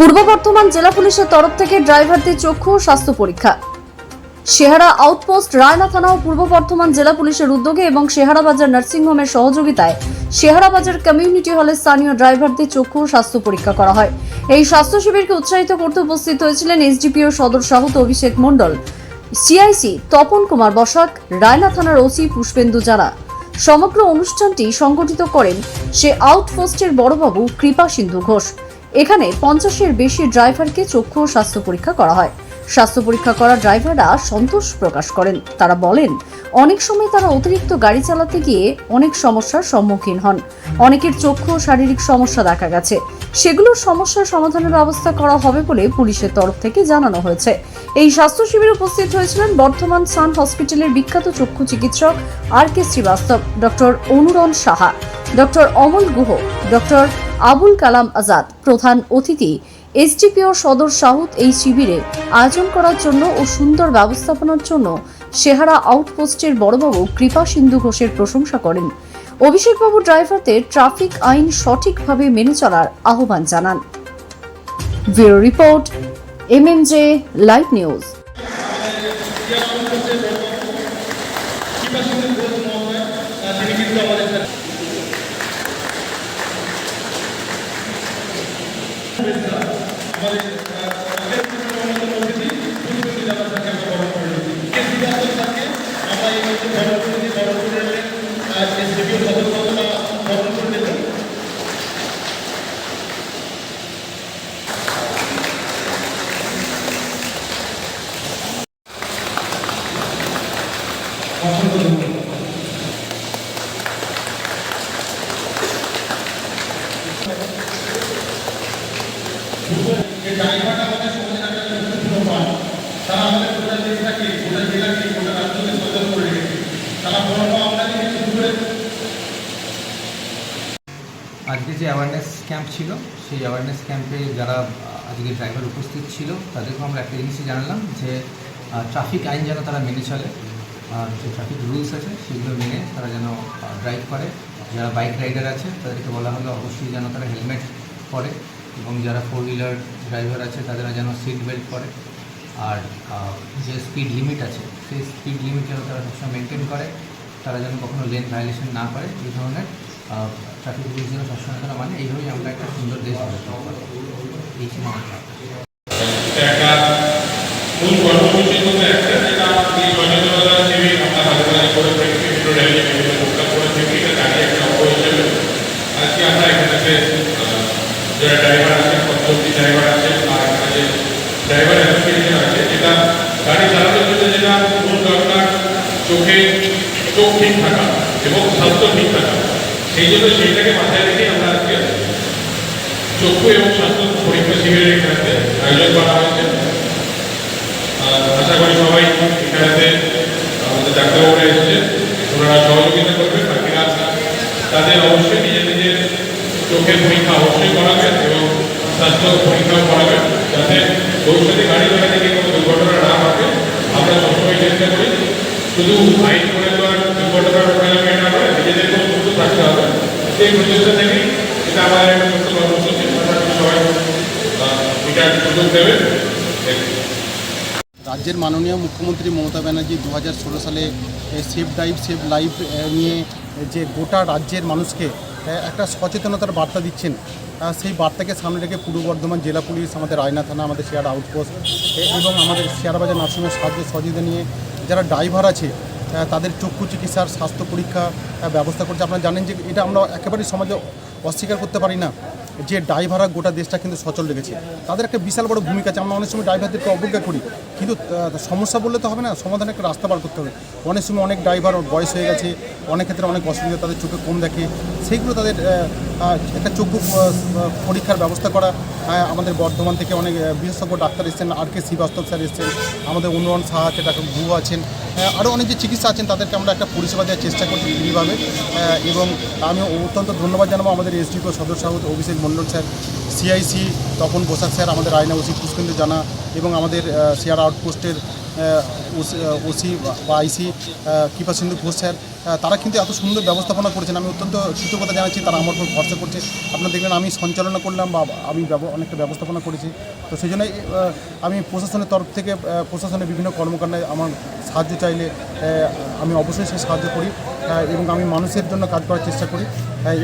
পূর্ব বর্ধমান জেলা পুলিশের তরফ থেকে ড্রাইভারদের চক্ষু ও স্বাস্থ্য পরীক্ষা। শেহারা আউটপোস্ট, রায়না থানা ও পূর্ব বর্ধমান জেলা পুলিশের উদ্যোগে এবং শেহারা বাজার নার্সিংহোমের সহযোগিতায় শেহারা বাজার কমিউনিটি হলে স্থানীয় ড্রাইভারদের চক্ষু ও স্বাস্থ্য পরীক্ষা করা হয়। এই স্বাস্থ্য শিবিরকে উৎসাহিত করতে উপস্থিত হয়েছিলেন এসডিপিও সদর সাহুত অভিষেক মণ্ডল, সিআইসি তপন কুমার বসাক, রায়না থানার ওসি পুষ্পেন্দু জানা। সমগ্র অনুষ্ঠানটি সংগঠিত করেন সে আউটপোস্টের বড়বাবু কৃপা সিন্ধু ঘোষ। এখানে 50-এর বেশি ড্রাইভারকে চক্ষু ও স্বাস্থ্য পরীক্ষা করা হয়। স্বাস্থ্য পরীক্ষা করা ড্রাইভাররা সন্তোষ প্রকাশ করেন। তারা বলেন, অনেক সময় তারা অতিরিক্ত গাড়ি চালাতে গিয়ে অনেক সমস্যার সম্মুখীন হন। অনেকের চক্ষু ও শারীরিক সমস্যা দেখা গেছে। সেগুলোর সমস্যার সমাধানের ব্যবস্থা করা হবে বলে পুলিশের তরফ থেকে জানানো হয়েছে। এই স্বাস্থ্য শিবিরে উপস্থিত হয়েছিলেন বর্ধমান সান হসপিটালের বিখ্যাত চক্ষু চিকিৎসক R K. Srivastava, doctor Anuran Saha, doctor Amal Guha, doctor Abul Kalam Azad. প্রধান অতিথি এসডিপিও সদর সাহুত এই শিবিরে আয়োজন করার জন্য ও সুন্দর ব্যবস্থাপনার জন্য শেহারা আউটপোস্টের বড়বাবু কৃপা সিন্ধু ঘোষের প্রশংসা করেন। অভিষেকবাবু ড্রাইভারদের ট্রাফিক আইন সঠিকভাবে মেনে চলার আহ্বান জানান। Bureau report, MMJ live news. ড্রাইভাররা আমাদের সমাজের একটা গুরুত্বপূর্ণ পান। তারা আমাদের গোটা দেশটাকে, গোটা জেলাকে, গোটা রাজ্যকে সচেতন করে রেখেছে। তারা বড় আমরা থেকে শুরু করে আজকে যে অ্যাওয়ারনেস ক্যাম্প ছিল, সেই অ্যাওয়ারনেস ক্যাম্পে যারা আজকে ড্রাইভার উপস্থিত ছিল তাদেরকে আমরা একটা জিনিসই জানালাম যে ট্রাফিক আইন যেন তারা মেনে চলে, যে ট্রাফিক রুলস আছে সেগুলো মেনে তারা যেন ড্রাইভ করে। যারা বাইক রাইডার আছে তাদেরকে বলা হলো অবশ্যই যেন তারা হেলমেট পরে, এবং যারা 4 হুইলার ড্রাইভার আছে তারা যেন সিট বেল্ট পরে। আর যে স্পিড লিমিট আছে সেই স্পিড লিমিট যেন তারা সবসময় মেনটেন করে, তারা যেন কখনো লেন ভায়োলেশন না করে। এই ধরনের ট্রাফিক রুলস যেন সবসময় তারা মানে, এইভাবেই আমরা একটা সুন্দর দেশ গড়ে তুলতে পারব। এই ছিল একটা মূল কর্মসূচির মধ্যে একটা, যেটা এই সচেতনতা শিবির আমরা হাজার করে থাকি, বিভিন্ন র্যালি, বিভিন্ন প্রোগ্রাম করে থাকি। এটা তারই একটা অঙ্গ হিসেবে আজকে আমরা এখানে যারা ড্রাইভার আছে, পদ্ধতি ড্রাইভার আছে, আর এখানে যে ড্রাইভার অ্যাসোসিয়েশন আছে, যেটা গাড়ি চালানোর জন্য যেটা মূল দরকার, চোখ ঠিক থাকা এবং স্বাস্থ্য ঠিক থাকা। সেই জন্য সেইটাকে মাথায় রেখে আমরা আজকে চক্ষু এবং স্বাস্থ্য পরীক্ষা শিবিরের এখানে আয়োজন করা হয়েছে। আশা করি সবাই এখানে আমাদের ডাক্তারবাবুরা এসেছে, ওনারা সহযোগিতা করবেন। বাকিরা তাদের অবশ্যই নিজের নিজের চোখের পরীক্ষা অবশ্যই করাবেন এবং স্বাস্থ্য পরীক্ষাও করাবেন, যাতে ভবিষ্যতে গাড়ি চালাতে গিয়ে কোনো দুর্ঘটনা না ঘটে। আমরা সবসময় চেষ্টা করি শুধু আইন করে দেওয়ার দুর্ঘটনার মোকাবিলায় না করে নিজেদেরকেও সুস্থ থাকতে হবে। সেই প্রচেষ্টা থেকেই এটা আমাদের একটা ছোট্ট কর্মসূচি। সবাই এটার সুযোগ দেবেন। রাজ্যের মাননীয় মুখ্যমন্ত্রী মমতা ব্যানার্জি 2016 সালে সেফ ড্রাইভ সেভ লাইফ নিয়ে যে গোটা রাজ্যের মানুষকে একটা সচেতনতার বার্তা দিচ্ছেন, সেই বার্তাকে সামনে রেখে পূর্ব বর্ধমান জেলা পুলিশ, আমাদের রায়না থানা, আমাদের শেয়ারা আউটপোস্ট এবং আমাদের শেয়ারা বাজার নার্সিংহোমের সাহায্য সহযোগিতা নিয়ে যারা ড্রাইভার আছে তাদের চক্ষু চিকিৎসার স্বাস্থ্য পরীক্ষা ব্যবস্থা করছে। আপনারা জানেন যে এটা আমরা একেবারেই সমাজে অস্বীকার করতে পারি না যে ড্রাইভাররা গোটা দেশটা কিন্তু সচল রেখেছে। তাদের একটা বিশাল বড় ভূমিকা আছে। আমরা অনেক সময় ড্রাইভারদেরকে অবজ্ঞা করি, কিন্তু সমস্যা বললে তো হবে না, সমাধানের একটা রাস্তা বার করতে হবে। অনেক সময় অনেক ড্রাইভার বয়স হয়ে গেছে, অনেক ক্ষেত্রে অনেক অসুবিধা, তাদের চোখে কম দেখে, সেইগুলো তাদের একটা চক্ষু পরীক্ষার ব্যবস্থা করা। আমাদের বর্ধমান থেকে অনেক বিশেষজ্ঞ ডাক্তার এসেছেন, আর.কে. শ্রীবাস্তব স্যার এসেছেন, আমাদের অনুরণ সাহা আছে, ডাক্তার গুহ আছেন, আরও অনেক যে চিকিৎসা আছেন, তাদেরকে আমরা একটা পরিষেবা দেওয়ার চেষ্টা করছি ফ্রিভাবে। এবং আমি অত্যন্ত ধন্যবাদ জানাবো আমাদের এসডিপিও সদর সাহুত Abhishek Mondal sir, CIC Tapan Basak sir, আমাদের রায়না ওসি পুষ্পেন্দু জানা এবং আমাদের শেয়ার আউটপোস্টের ওসি বা আইসি কৃপা সিন্ধু ঘোষ স্যার তারা কিন্তু এত সুন্দর ব্যবস্থাপনা করেছেন, আমি অত্যন্ত কৃতজ্ঞতা জানাচ্ছি। তারা আমার উপর ভরসা করছে। আপনারা দেখলেন আমি সঞ্চালনা করলাম বা আমি অনেকটা ব্যবস্থাপনা করেছি। তো সেই জন্যই আমি প্রশাসনের তরফ থেকে প্রশাসনের বিভিন্ন কর্মকাণ্ডে আমার সাহায্য চাইলে আমি অবশ্যই সে সাহায্য করি এবং আমি মানুষের জন্য কাজ করার চেষ্টা করি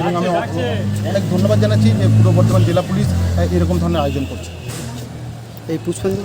এবং আমি অনেক ধন্যবাদ জানাচ্ছি যে পূর্ব বর্ধমান জেলা পুলিশ এরকম ধরনের আয়োজন করছে। এই পুষ্পেন্দ্র